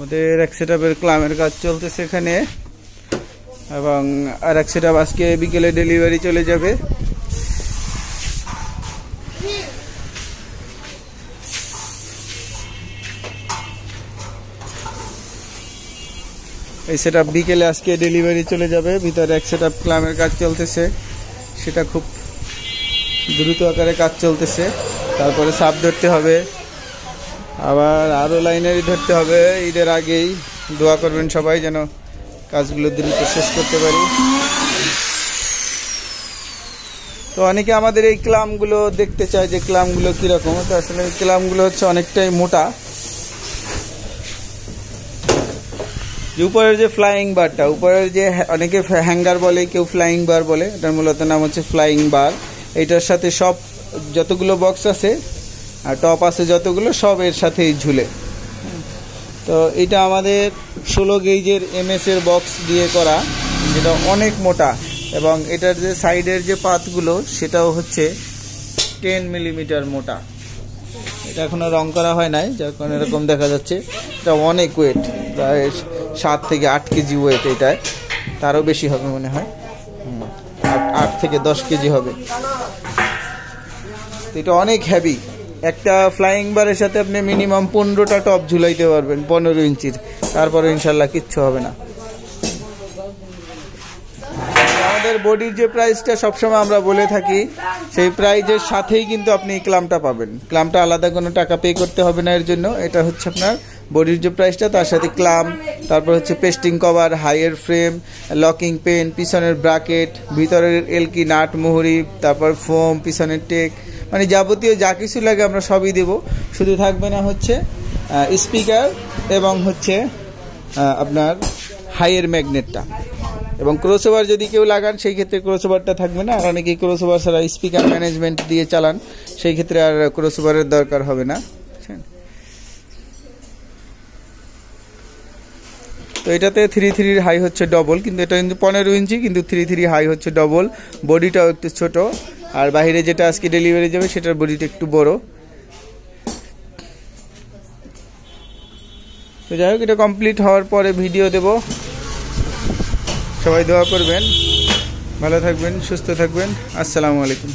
আমাদের এক সেটআপের ক্লামের কাজ চলতেছে এখানে, এবং আর এক সেটআপ আজকে বিকেলে ডেলিভারি চলে যাবে। এই সেটআপ বিকেলে আজকে ডেলিভারি চলে যাবে। ভিতরে এক সেটআপ ক্লামের কাজ চলতেছে, সেটা খুব দ্রুত আকারে কাজ চলতেছে। তারপরে সাপ ধরতে হবে, আবার আরও লাইনারি ধরতে হবে। ঈদের আগেই দোয়া করবেন সবাই যেন কাজগুলো দ্রুত শেষ করতে পারি। তো অনেকে আমাদের এই ক্লামগুলো দেখতে চায় যে ক্লামগুলো কীরকম। তো আসলে এই ক্লামগুলো হচ্ছে অনেকটাই মোটা। যে উপরের যে ফ্লাইং বারটা, উপরের যে অনেকে হ্যাঙ্গার বলে, কেউ ফ্লাইং বার বলে, এটার মূলত নাম হচ্ছে ফ্লাইং বার। এইটার সাথে সব যতগুলো বক্স আছে আর টপ আছে যতগুলো, সব এর সাথেই ঝুলে। তো এটা আমাদের 16 গেজের MS এর বক্স দিয়ে করা, যেটা অনেক মোটা, এবং এটার যে সাইডের যে পাতগুলো সেটাও হচ্ছে 10 মিলিমিটার মোটা। এটা এখনো রং করা হয় নাই, যার কারণে এরকম দেখা যাচ্ছে। এটা অনেক ওয়েট, প্রায় 7 থেকে 8 কেজি ওয়েট। এটায় তারও বেশি হবে মনে হয়, 8 থেকে 10 কেজি হবে। এটা অনেক হেভি। একটা ফ্লাইং বারের সাথে আপনি মিনিমাম 15টা টপ ঝুলাইতে পারবেন, 15 ইঞ্চির। তারপরে ইনশাল্লাহ কিচ্ছু হবে না। আমাদের বডির যে প্রাইসটা সবসময় আমরা বলে থাকি, সেই প্রাইজের সাথেই কিন্তু আপনি এই ক্লামটা পাবেন। ক্লামটা আলাদা কোনো টাকা পে করতে হবে না এর জন্য। এটা হচ্ছে আপনার বডির যে প্রাইসটা, তার সাথে ক্লাম, তারপর হচ্ছে পেস্টিং কভার, হাইয়ের ফ্রেম, লকিং পেন, পিছনের ব্রাকেট, ভিতরের এলকি নাট মুহুরি, তারপর ফোম, পিছনের টেক, মানে যাবতীয় যা কিছু লাগে আমরা সবই দেব। শুধু থাকবে না হচ্ছে স্পিকার এবং হচ্ছে আপনার হাইয়ের ম্যাগনেটটা, এবং ক্রসওভার যদি কেউ লাগান সেই ক্ষেত্রে ক্রসওভারটা থাকবে না। আর অনেকেই ক্রসওভার ছাড়া স্পিকার ম্যানেজমেন্ট দিয়ে চালান, সেই ক্ষেত্রে আর ক্রসওভারের দরকার হবে না। তো এটাতে 3.3 হাই হচ্ছে ডবল, কিন্তু এটা কিন্তু 15 ইঞ্চি, কিন্তু 3.3 হাই হচ্ছে ডবল। বডিটাও একটু ছোট, আর বাইরে যেটা আজকে ডেলিভারি যাবে সেটার বডিটা একটু বড়। তো যাই হোক, এটা কমপ্লিট হওয়ার পরে ভিডিও দেব। সবাই দোয়া করবেন, ভালো থাকবেন, সুস্থ থাকবেন। আসসালামু আলাইকুম।